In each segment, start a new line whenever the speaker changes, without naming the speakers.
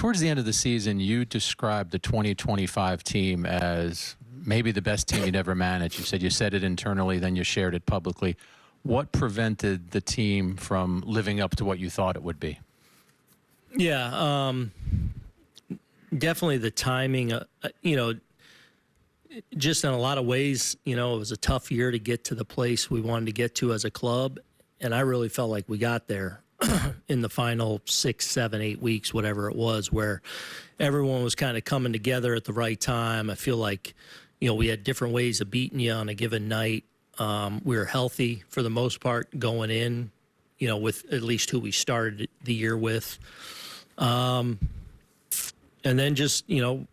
Towards the end of the season, you described the 2025 team as maybe the best team you'd ever managed. You said you said it internally, then you shared it publicly. What prevented the team from living up to what you thought it would be?
Yeah, definitely the timing. Just in a lot of ways, it was a tough year to get to the place we wanted to get to as a club, and I really felt like we got there in the final 6, 7, 8 weeks, whatever it was, where everyone was kind of coming together at the right time. I feel like, we had different ways of beating you on a given night. We were healthy for the most part going in, with at least who we started the year with. And then just, ran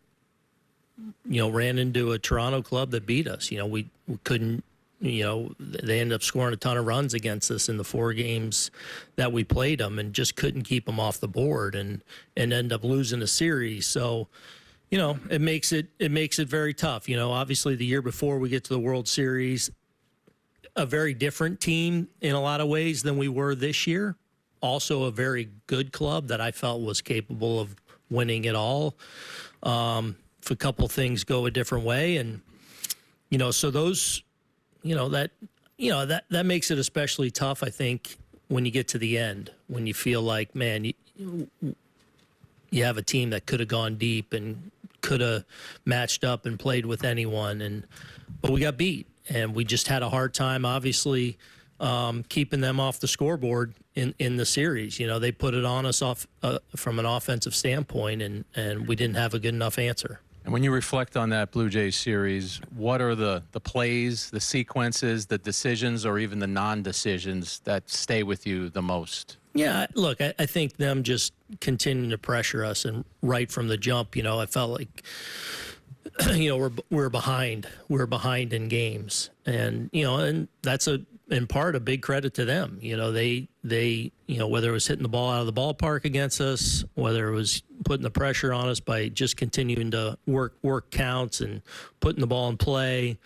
into a Toronto club that beat us. We couldn't, they ended up scoring a ton of runs against us in the 4 games that we played them and just couldn't keep them off the board and end up losing a series. So, it makes it very tough. Obviously the year before we get to the World Series, a very different team in a lot of ways than we were this year. Also a very good club that I felt was capable of winning it all. If a couple things go a different way, and so those, that makes it especially tough, I think, when you get to the end, when you feel like, man, you have a team that could have gone deep and could have matched up and played with anyone, but we got beat, and we just had a hard time, obviously, keeping them off the scoreboard in the series. They put it on us from an offensive standpoint, and we didn't have a good enough answer.
And when you reflect on that Blue Jays series, what are the plays, the sequences, the decisions, or even the non-decisions that stay with you the most?
Yeah, look, I think them just continuing to pressure us, and right from the jump, I felt like, we're behind. We're behind in games, and and that's in part a big credit to them. They whether it was hitting the ball out of the ballpark against us, whether it was putting the pressure on us by just continuing to work counts and putting the ball in play,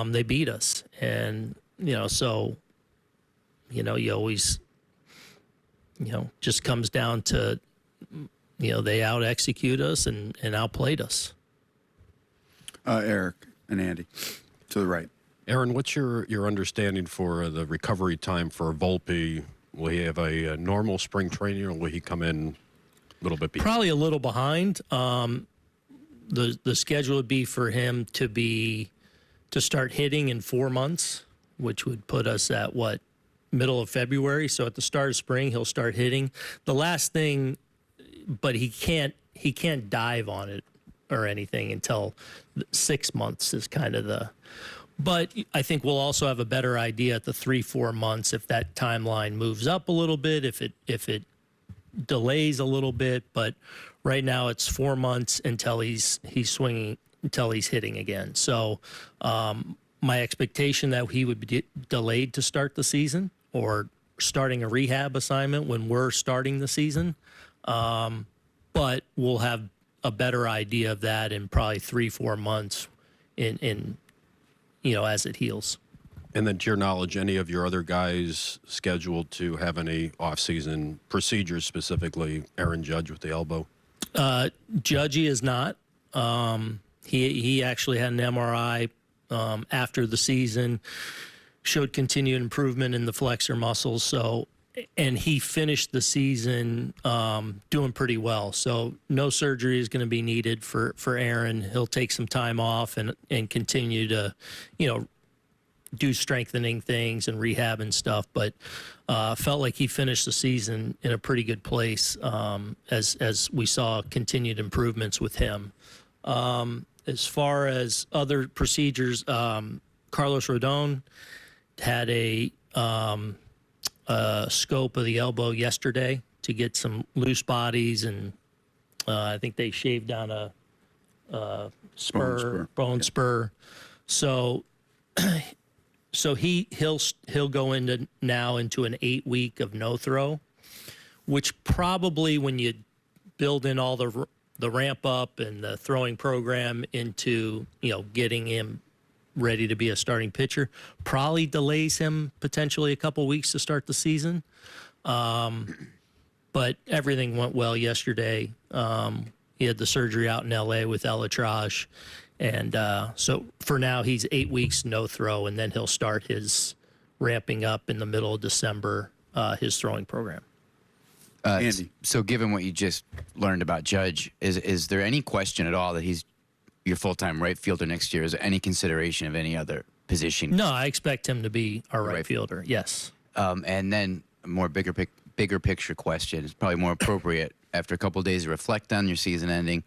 they beat us. And so you always just comes down to they out execute us and outplayed us.
Eric and Andy to the right.
Aaron, what's your understanding for the recovery time for Volpe? Will he have a normal spring training, or will he come in a little bit behind?
Probably a little behind. The schedule would be for him to start hitting in 4 months, which would put us at middle of February. So at the start of spring, he'll start hitting. The last thing, but he can't dive on it or anything until 6 months is kind of the. But I think we'll also have a better idea at the 3-4 months if that timeline moves up a little bit, if it delays a little bit. But right now it's 4 months until he's swinging, until he's hitting again. So my expectation that he would be delayed to start the season, or starting a rehab assignment when we're starting the season. But we'll have a better idea of that in probably 3-4 months in as it heals.
And then, to your knowledge, any of your other guys scheduled to have any off-season procedures, specifically Aaron Judge with the elbow?
Judgy is not. He actually had an MRI after the season, showed continued improvement in the flexor muscles. So, and he finished the season doing pretty well. So no surgery is going to be needed for Aaron. He'll take some time off and continue to, do strengthening things and rehab and stuff. But felt like he finished the season in a pretty good place as we saw continued improvements with him. As far as other procedures, Carlos Rodon had a scope of the elbow yesterday to get some loose bodies, and I think they shaved down a bone spur. So he'll go into an 8-week of no throw, which probably, when you build in all the ramp up and the throwing program into getting him ready to be a starting pitcher, probably delays him potentially a couple weeks to start the season. but everything went well yesterday. He had the surgery out in L.A. with Elytrage. And so for now, he's 8 weeks no throw, and then he'll start his ramping up in the middle of December, his throwing program.
Andy.
So given what you just learned about Judge, is there any question at all that he's your full-time right fielder next year? Is there any consideration of any other position?
No, I expect him to be our right fielder, yes.
And then a more bigger picture question. It's probably more appropriate after a couple of days to reflect on your season ending.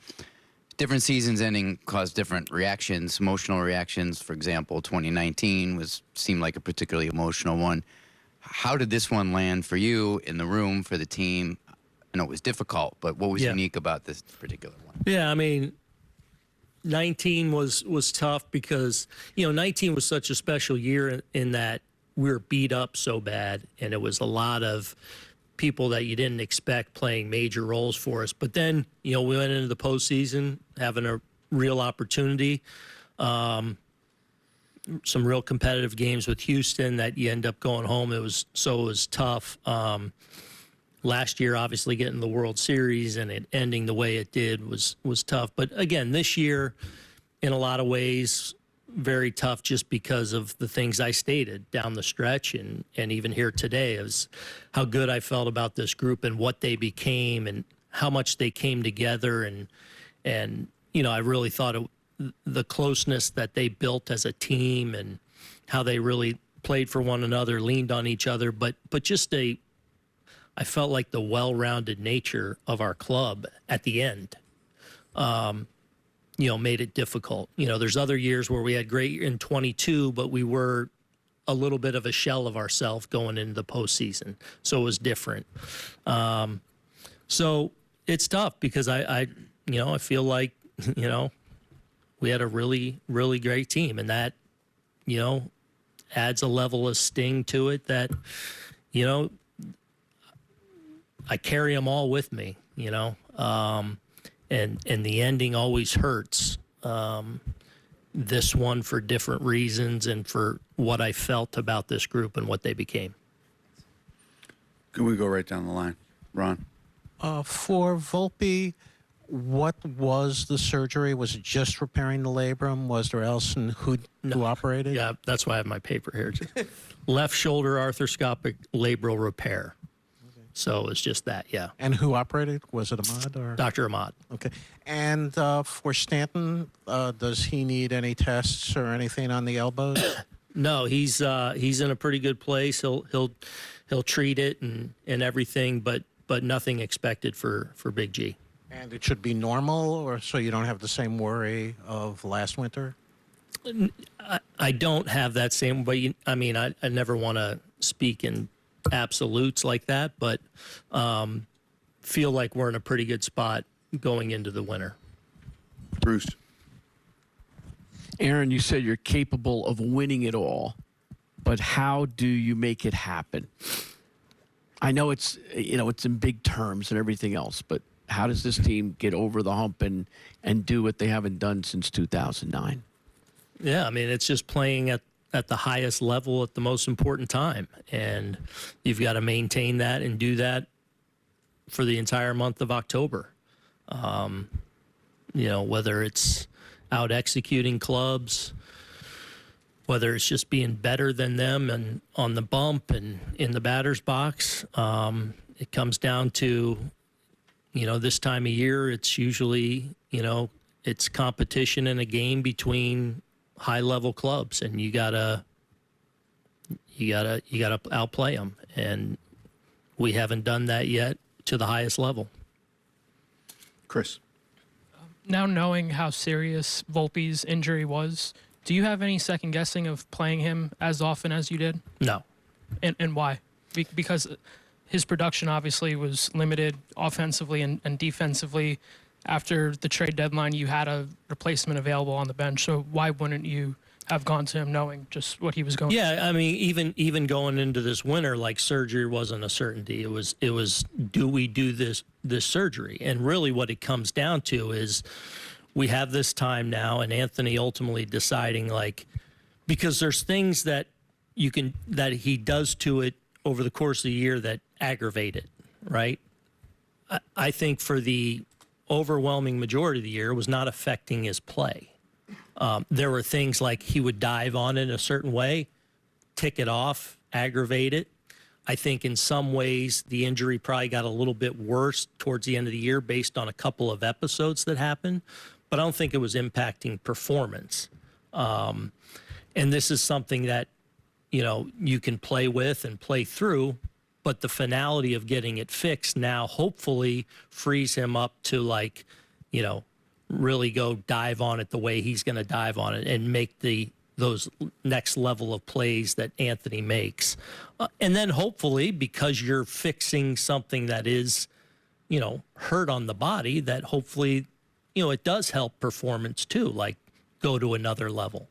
Different seasons ending cause different reactions, emotional reactions. For example, 2019 seemed like a particularly emotional one. How did this one land for you in the room, for the team? I know it was difficult, but what was unique about this particular one?
Yeah, I mean, 19 was tough because, 19 was such a special year in that we were beat up so bad, and it was a lot of people that you didn't expect playing major roles for us. But then, we went into the postseason having a real opportunity. Some real competitive games with Houston that you end up going home. It was tough. Last year, obviously getting the World Series and it ending the way it did was tough. But again, this year, in a lot of ways, very tough just because of the things I stated down the stretch and even here today is how good I felt about this group and what they became and how much they came together. And I really thought the closeness that they built as a team and how they really played for one another, leaned on each other, but just I felt like the well-rounded nature of our club at the end, made it difficult. There's other years where we had great in 22, but we were a little bit of a shell of ourselves going into the postseason. So it was different. So it's tough because I feel like, we had a really, really great team, and that, adds a level of sting to it that, I carry them all with me, and the ending always hurts. This one for different reasons and for what I felt about this group and what they became.
Can we go right down the line? Ron?
For Volpe, what was the surgery? Was it just repairing the labrum? Was there else who operated?
Yeah, that's why I have my paper here. Left shoulder arthroscopic labral repair. So it's just that, yeah.
And who operated? Was it Ahmad or
Dr. Ahmad?
Okay. And for Stanton, does he need any tests or anything on the elbows?
No, he's in a pretty good place. He'll treat it and everything, but nothing expected for Big G.
And it should be normal, or so you don't have the same worry of last winter?
I don't have that same, but I never want to speak in absolutes like that, but feel like we're in a pretty good spot going into the winter.
Bruce?
Aaron, you said you're capable of winning it all, but how do you make it happen? I know it's in big terms and everything else, but how does this team get over the hump and do what they haven't done since 2009?
Yeah, it's just playing at the highest level at the most important time, and you've got to maintain that and do that for the entire month of October. Whether it's out executing clubs, whether it's just being better than them and on the bump and in the batter's box, it comes down to, this time of year, it's usually, it's competition in a game between high-level clubs, and you gotta outplay them, and we haven't done that yet to the highest level.
Chris?
Now knowing how serious Volpe's injury was, do you have any second guessing of playing him as often as you did?
No.
And why? Because his production obviously was limited offensively and defensively. After the trade deadline, you had a replacement available on the bench. So why wouldn't you have gone to him knowing just what he was going through?
Yeah, even going into this winter, like surgery wasn't a certainty. It was do we do this surgery? And really what it comes down to is we have this time now, and Anthony ultimately deciding, because there's things that he does to it over the course of the year that aggravate it, right? I think for the overwhelming majority of the year, it was not affecting his play. There were things like he would dive on it a certain way, tick it off, aggravate it. I think in some ways the injury probably got a little bit worse towards the end of the year based on a couple of episodes that happened, but I don't think it was impacting performance. And this is something that, you can play with and play through, but the finality of getting it fixed now hopefully frees him up to really go dive on it the way he's going to dive on it and make those next level of plays that Anthony makes. And then hopefully, because you're fixing something that is, hurt on the body, that hopefully, it does help performance too, like go to another level.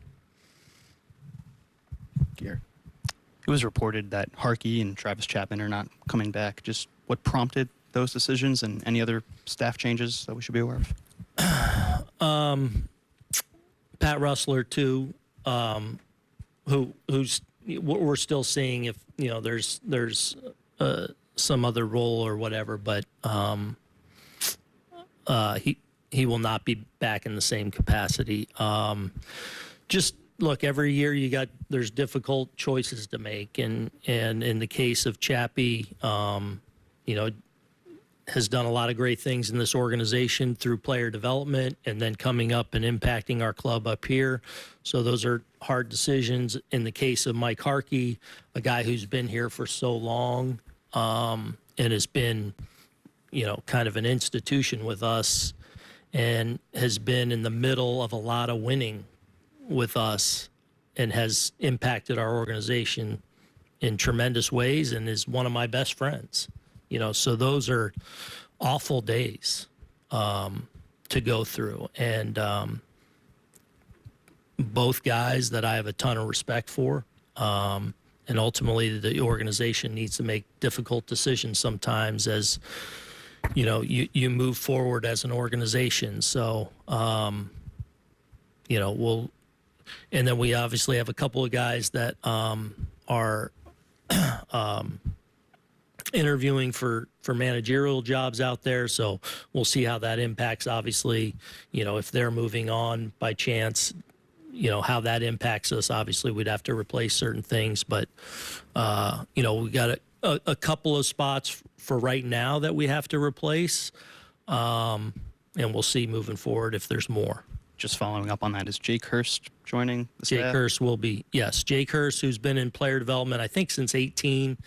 It was reported that Harkey and Travis Chapman are not coming back. Just what prompted those decisions and any other staff changes that we should be aware of?
Pat Russler too, who's we're still seeing if there's some other role or whatever, but he will not be back in the same capacity. Just look, every year there's difficult choices to make, and in the case of Chappie, has done a lot of great things in this organization through player development and then coming up and impacting our club up here. So those are hard decisions. In the case of Mike Harkey, a guy who's been here for so long and has been, kind of an institution with us and has been in the middle of a lot of winning with us and has impacted our organization in tremendous ways and is one of my best friends. So those are awful days to go through. And both guys that I have a ton of respect for. And ultimately, the organization needs to make difficult decisions sometimes as, you move forward as an organization. So, we'll – and then we obviously have a couple of guys that are interviewing for managerial jobs out there. So we'll see how that impacts, obviously, if they're moving on by chance, how that impacts us. Obviously, we'd have to replace certain things. But, we got a couple of spots for right now that we have to replace. And we'll see moving forward if there's more.
Just following up on that, is Jake Hurst joining the staff?
Jake Hurst will be, yes. Jake Hurst, who's been in player development, I think, since 18,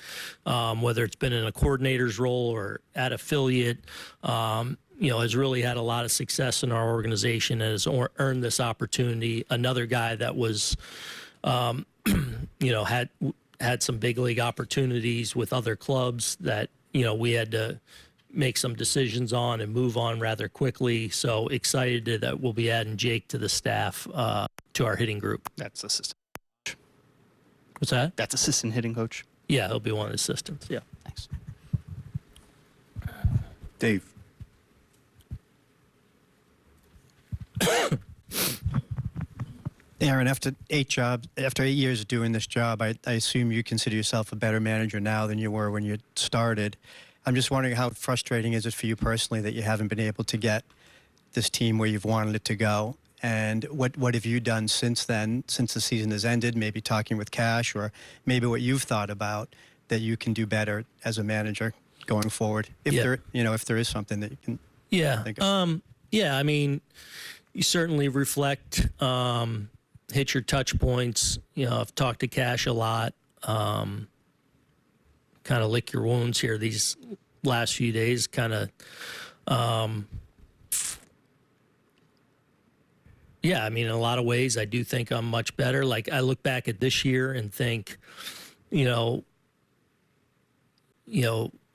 whether it's been in a coordinator's role or at affiliate, has really had a lot of success in our organization and has earned this opportunity. Another guy that was, had some big league opportunities with other clubs that, we had to make some decisions on and move on rather quickly. So excited that we'll be adding Jake to the staff, to our hitting group.
That's assistant.
What's that?
That's assistant hitting coach.
Yeah, he'll be one of the assistants. Yeah.
Thanks.
Dave.
Aaron, after 8 years of doing this job, I assume you consider yourself a better manager now than you were when you started. I'm just wondering how frustrating is it for you personally that you haven't been able to get this team where you've wanted it to go? And what have you done since then, since the season has ended, maybe talking with Cash, or maybe what you've thought about that you can do better as a manager going forward, if there is something that you can think of?
I mean, you certainly reflect, hit your touch points. I've talked to Cash a lot. Kind of lick your wounds here these last few days, kind of, I mean, in a lot of ways, I do think I'm much better. Like, I look back at this year and think,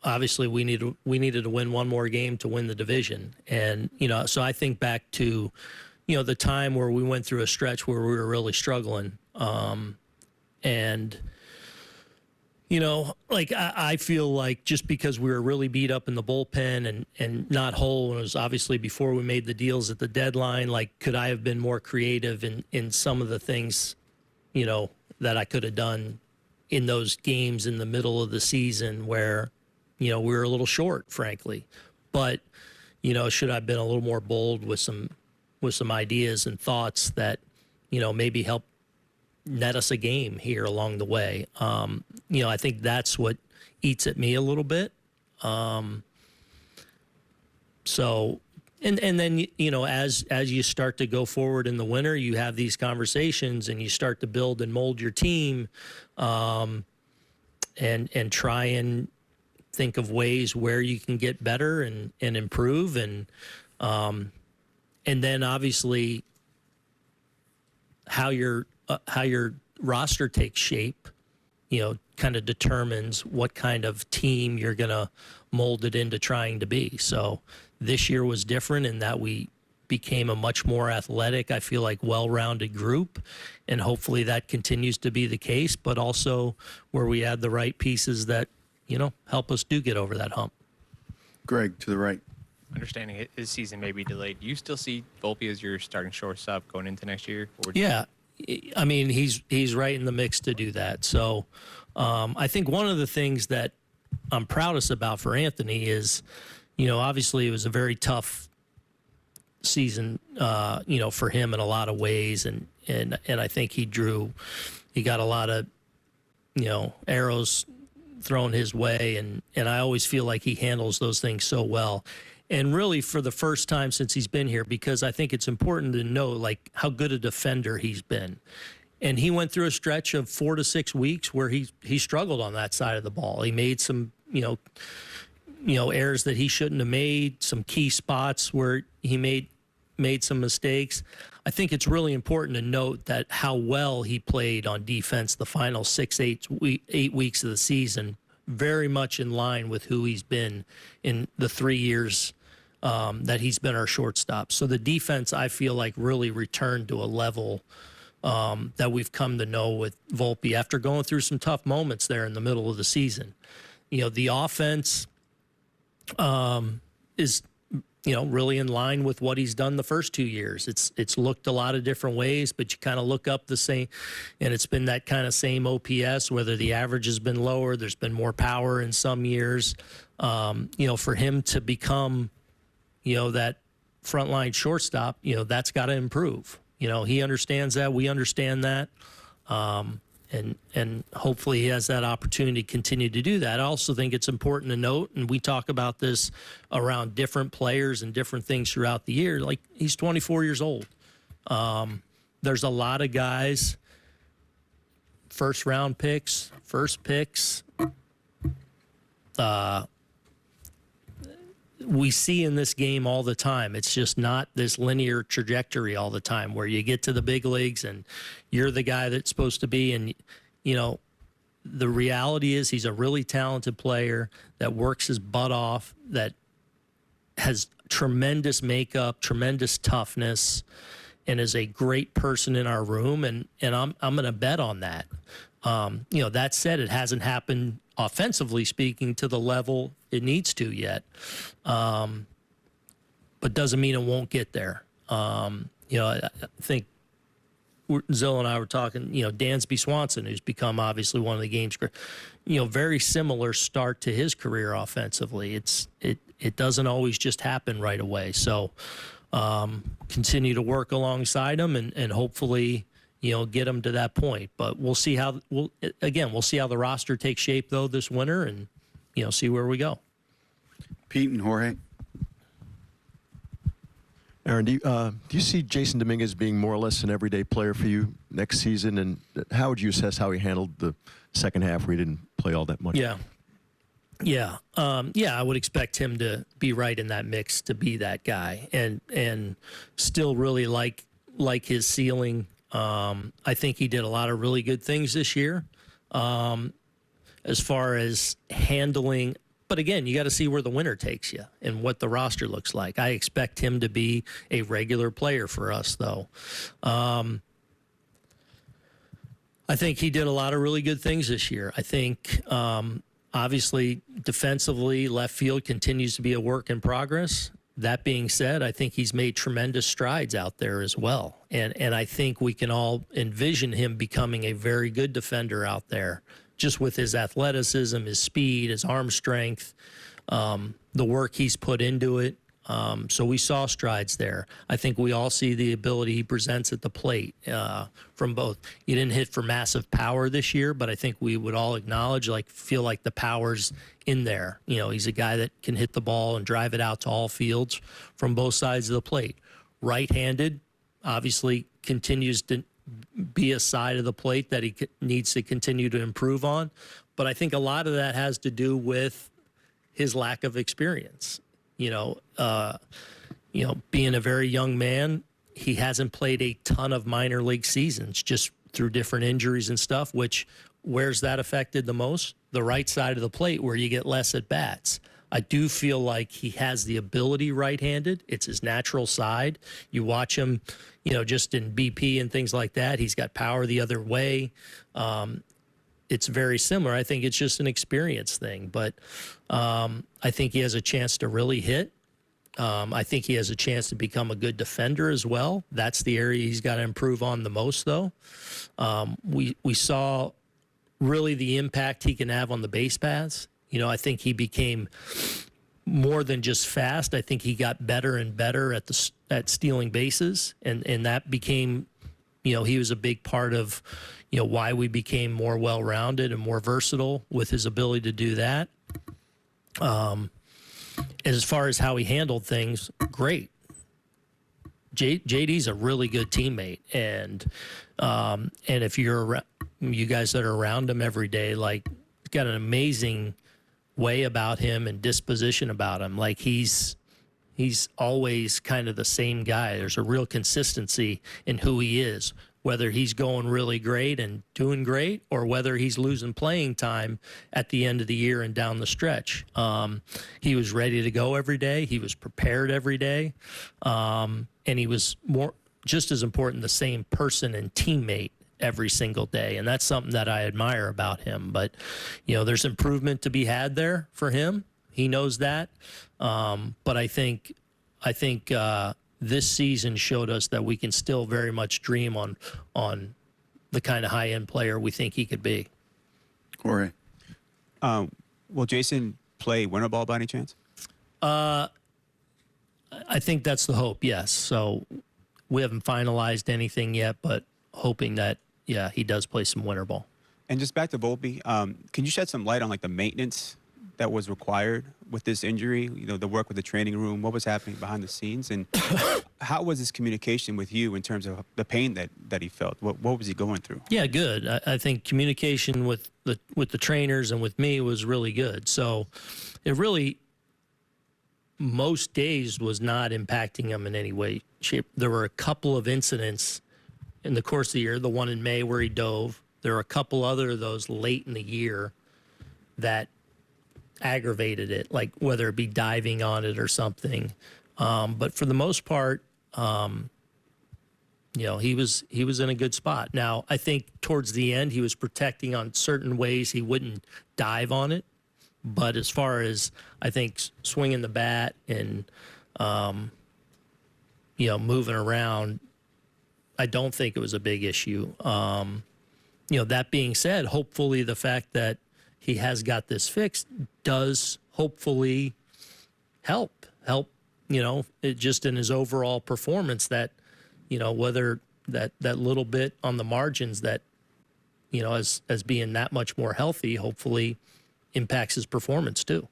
obviously we needed to win one more game to win the division. And, so I think back to, the time where we went through a stretch where we were really struggling. I feel like just because we were really beat up in the bullpen and not whole, and it was obviously before we made the deals at the deadline, like, could I have been more creative in some of the things, that I could have done in those games in the middle of the season where, we were a little short, frankly. But, should I have been a little more bold with some ideas and thoughts that, maybe help net us a game here along the way. I think that's what eats at me a little bit. So, and then, as you start to go forward in the winter, you have these conversations and you start to build and mold your team, and try and think of ways where you can get better and improve. And then obviously how your roster takes shape, kind of determines what kind of team you're going to mold it into trying to be. So this year was different in that we became a much more athletic, I feel like, well-rounded group, and hopefully that continues to be the case, but also where we add the right pieces that, help us get over that hump.
Greg, to the right.
Understanding his season may be delayed, do you still see Volpe as your starting shortstop going into next year?
Yeah. I mean, he's right in the mix to do that. So I think one of the things that I'm proudest about for Anthony is, obviously it was a very tough season, for him in a lot of ways. And I think he got a lot of, arrows thrown his way. And I always feel like he handles those things so well. And really for the first time since he's been here, because I think it's important to know like how good a defender he's been. And he went through a stretch of 4 to 6 weeks where he struggled on that side of the ball. He made some, errors that he shouldn't have made, some key spots where he made some mistakes. I think it's really important to note that how well he played on defense the final 8 weeks of the season, very much in line with who he's been in the 3 years that he's been our shortstop. So the defense, I feel like, really returned to a level that we've come to know with Volpe after going through some tough moments there in the middle of the season. The offense is, really in line with what he's done the first 2 years. It's looked a lot of different ways, but you kind of look up the same, and it's been that kind of same OPS, whether the average has been lower, there's been more power in some years. For him to become, that frontline shortstop, that's got to improve. He understands that. We understand that. And hopefully he has that opportunity to continue to do that. I also think it's important to note, and we talk about this around different players and different things throughout the year, like he's 24 years old. There's a lot of guys, first picks, we see in this game all the time. It's just not this linear trajectory all the time where you get to the big leagues and you're the guy that's supposed to be. And, the reality is he's a really talented player that works his butt off, that has tremendous makeup, tremendous toughness, and is a great person in our room. And I'm going to bet on that. That said, it hasn't happened offensively speaking to the level it needs to yet. But doesn't mean it won't get there. I think Zill and I were talking, Dansby Swanson, who's become obviously one of the game's, very similar start to his career offensively. It doesn't always just happen right away. So continue to work alongside him and hopefully, get him to that point. But we'll see how the roster takes shape though this winter and, see where we go.
Pete and Jorge.
Aaron, do you see Jason Dominguez being more or less an everyday player for you next season? And how would you assess how he handled the second half where he didn't play all that much?
Yeah. I would expect him to be right in that mix, to be that guy, and still really like his ceiling. I think he did a lot of really good things this year, as far as handling. But again, you got to see where the winter takes you and what the roster looks like. I expect him to be a regular player for us, though. I think he did a lot of really good things this year. I think, obviously, defensively, left field continues to be a work in progress. That being said, I think he's made tremendous strides out there as well. And I think we can all envision him becoming a very good defender out there, just with his athleticism, his speed, his arm strength. the work he's put into it. So we saw strides there. I think we all see the ability he presents at the plate from both. He didn't hit for massive power this year, but I think we would all acknowledge, feel like the power's in there. He's a guy that can hit the ball and drive it out to all fields from both sides of the plate. Right-handed, obviously continues to be a side of the plate that he needs to continue to improve on. But I think a lot of that has to do with his lack of experience. Being a very young man, he hasn't played a ton of minor league seasons just through different injuries and stuff, where's that affected the most? The right side of the plate, where you get less at bats. I do feel like he has the ability right-handed. It's his natural side. You watch him, just in BP and things like that. He's got power the other way. It's very similar. I think it's just an experience thing. But I think he has a chance to really hit. I think he has a chance to become a good defender as well. That's the area he's got to improve on the most, though. We saw really the impact he can have on the base paths. I think he became more than just fast. I think he got better and better at stealing bases, and that became, he was a big part of, why we became more well-rounded and more versatile with his ability to do that. As far as how he handled things, great. JD's a really good teammate, and if you guys that are around him every day, he's got an amazing way about him and disposition about him. He's always kind of the same guy. There's a real consistency in who he is, whether he's going really great and doing great or whether he's losing playing time at the end of the year and down the stretch. He was ready to go every day. He was prepared every day. And he was just as important, the same person and teammate every single day. And that's something that I admire about him. But, there's improvement to be had there for him. He knows that. But I think this season showed us that we can still very much dream on the kind of high-end player we think he could be.
Jorge.
Will Jason play winter ball by any chance?
I think that's the hope, yes. So we haven't finalized anything yet, but hoping that, he does play some winter ball.
And just back to Volpe, can you shed some light on the maintenance that was required with this injury? The work with the training room, what was happening behind the scenes, and how was his communication with you in terms of the pain that he felt? What was he going through?
Yeah, good. I think communication with the trainers and with me was really good. So it really, most days, was not impacting him in any way, shape. There were a couple of incidents in the course of the year, the one in May where he dove. There were a couple other of those late in the year that aggravated it, whether it be diving on it or something. But for the most part, he was in a good spot. Now, I think towards the end, he was protecting on certain ways he wouldn't dive on it. But as far as, I think, swinging the bat and, moving around, I don't think it was a big issue. That being said, hopefully the fact that he has got this fixed does hopefully help, it just in his overall performance that, whether that little bit on the margins that, as being that much more healthy, hopefully impacts his performance too.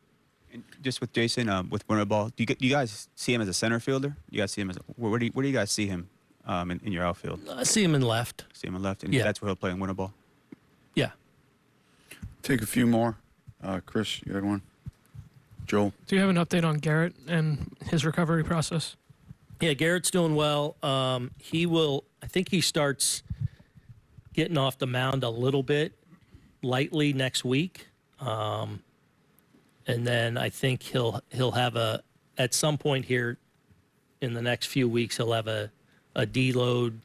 And just with Jason, with winter ball, do you guys see him as a center fielder? You guys see him as where do you guys see him in your outfield?
I see him in left.
See him in left, and
Yeah.
that's where he'll play in winter ball.
Yeah.
Take a few more. Chris, you had one? Joel?
Do you have an update on Garrett and his recovery process?
Yeah, Garrett's doing well. I think he starts getting off the mound a little bit lightly next week. And then I think he'll have at some point here in the next few weeks, he'll have a deload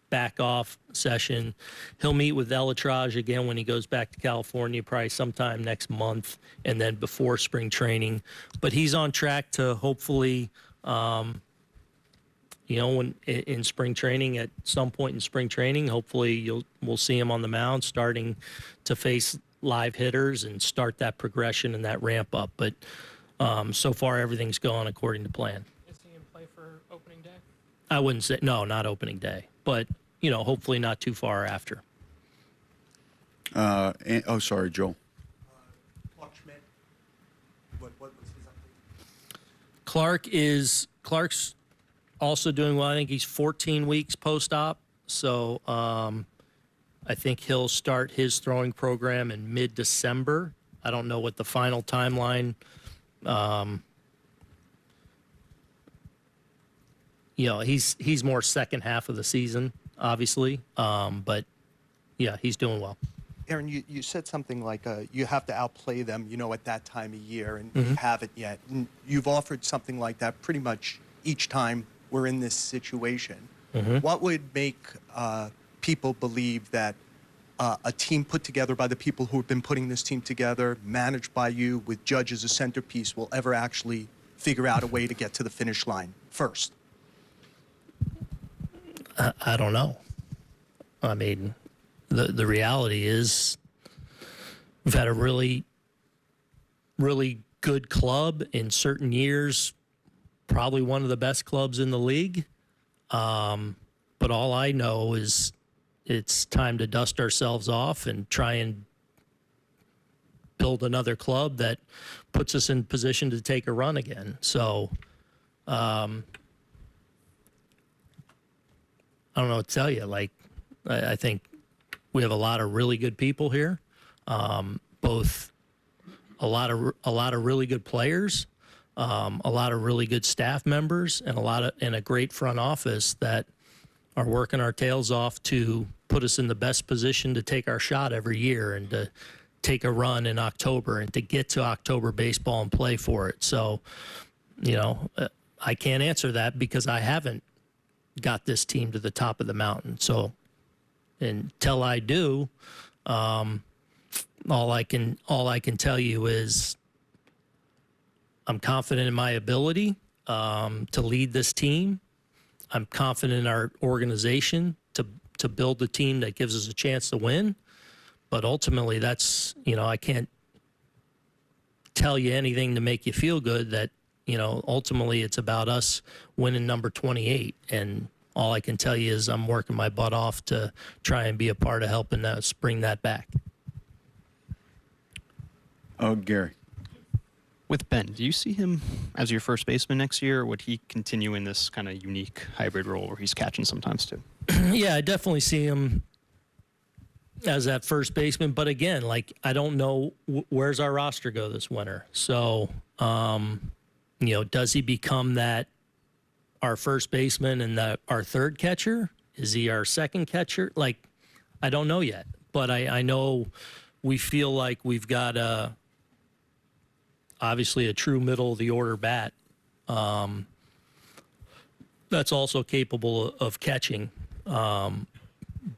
back off session. He'll meet with Elatrage again when he goes back to California, probably sometime next month, and then before spring training. But he's on track to hopefully, when in spring training, at some point in spring training, hopefully we'll see him on the mound starting to face live hitters and start that progression and that ramp up. But So far, everything's going according to plan.
Is he in play for opening day?
I wouldn't say, no, not opening day, but, hopefully not too far after.
Sorry, Joel.
Clark Schmidt. What was his update?
Clark's also doing well. I think he's 14 weeks post-op, so I think he'll start his throwing program in mid-December. I don't know what the final timeline. He's more second half of the season, obviously, but yeah, he's doing well.
Aaron, you said something like you have to outplay them, at that time of year, and you haven't yet. And you've offered something like that pretty much each time we're in this situation. What would make people believe that a team put together by the people who have been putting this team together, managed by you, with Judge as a centerpiece, will ever actually figure out a way to get to the finish line first?
I don't know. I mean, the reality is we've had a really, really good club in certain years, probably one of the best clubs in the league. But all I know is it's time to dust ourselves off and try and build another club that puts us in position to take a run again. So I don't know what to tell you. Like, I think we have a lot of really good people here, both a lot of really good players, a lot of really good staff members, and a great front office that are working our tails off to put us in the best position to take our shot every year and to take a run in October and to get to October baseball and play for it. So, I can't answer that because I haven't got this team to the top of the mountain. So until I do, all I can tell you is I'm confident in my ability to lead this team. I'm confident in our organization to build the team that gives us a chance to win. But ultimately, that's, I can't tell you anything to make you feel good. That, ultimately it's about us winning number 28. And all I can tell you is I'm working my butt off to try and be a part of helping us bring that back.
Oh, Gary.
With Ben, do you see him as your first baseman next year, or would he continue in this kind of unique hybrid role where he's catching sometimes too?
Yeah, I definitely see him as that first baseman. But again, I don't know where's our roster go this winter. So, does he become our first baseman and our third catcher? Is he our second catcher? I don't know yet. But I know we feel like we've got obviously a true middle of the order bat that's also capable of catching.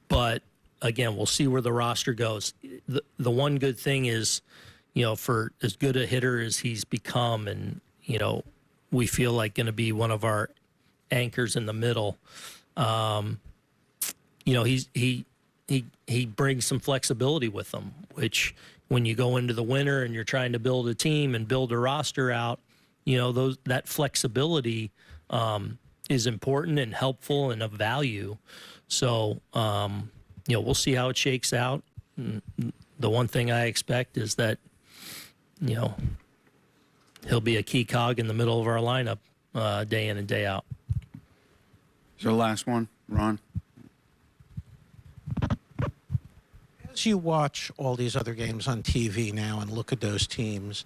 But again, we'll see where the roster goes. The one good thing is, for as good a hitter as he's become, and we feel like going to be one of our anchors in the middle. He brings some flexibility with him, which when you go into the winter and you're trying to build a team and build a roster out, that flexibility is important and helpful and of value. So, we'll see how it shakes out. The one thing I expect is that, he'll be a key cog in the middle of our lineup day in and day out.
Is there the last one, Ron?
As you watch all these other games on TV now and look at those teams,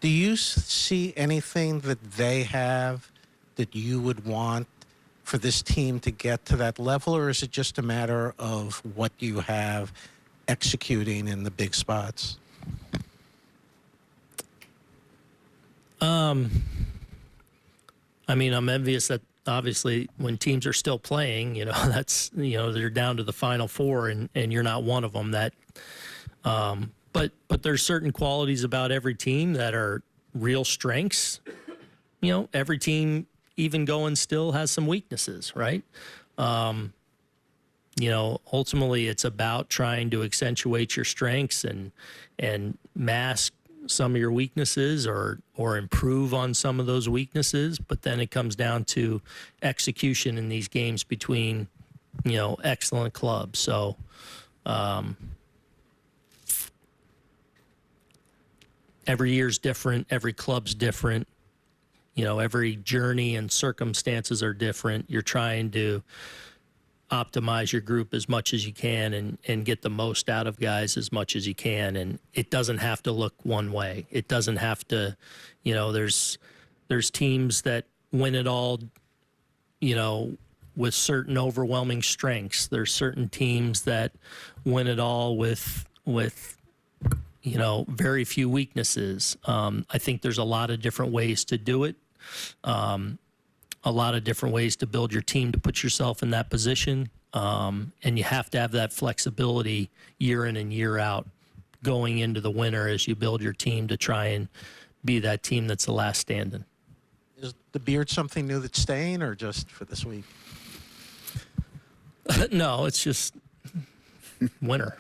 do you see anything that they have that you would want for this team to get to that level, or is it just a matter of what you have executing in the big spots?
I'm envious that obviously when teams are still playing, that's, they're down to the final four and you're not one of them. But there's certain qualities about every team that are real strengths. Every team, even going still, has some weaknesses, right? Ultimately it's about trying to accentuate your strengths and mask some of your weaknesses or improve on some of those weaknesses, but then it comes down to execution in these games between, excellent clubs. So every year's different, every club's different, every journey and circumstances are different. You're trying to optimize your group as much as you can and get the most out of guys as much as you can. And it doesn't have to look one way. It doesn't have to, there's teams that win it all, with certain overwhelming strengths. There's certain teams that win it all with very few weaknesses. I think there's a lot of different ways to do it. A lot of different ways to build your team to put yourself in that position. And you have to have that flexibility year in and year out going into the winter as you build your team to try and be that team that's the last standing.
Is the beard something new that's staying, or just for this week?
No, it's just winter.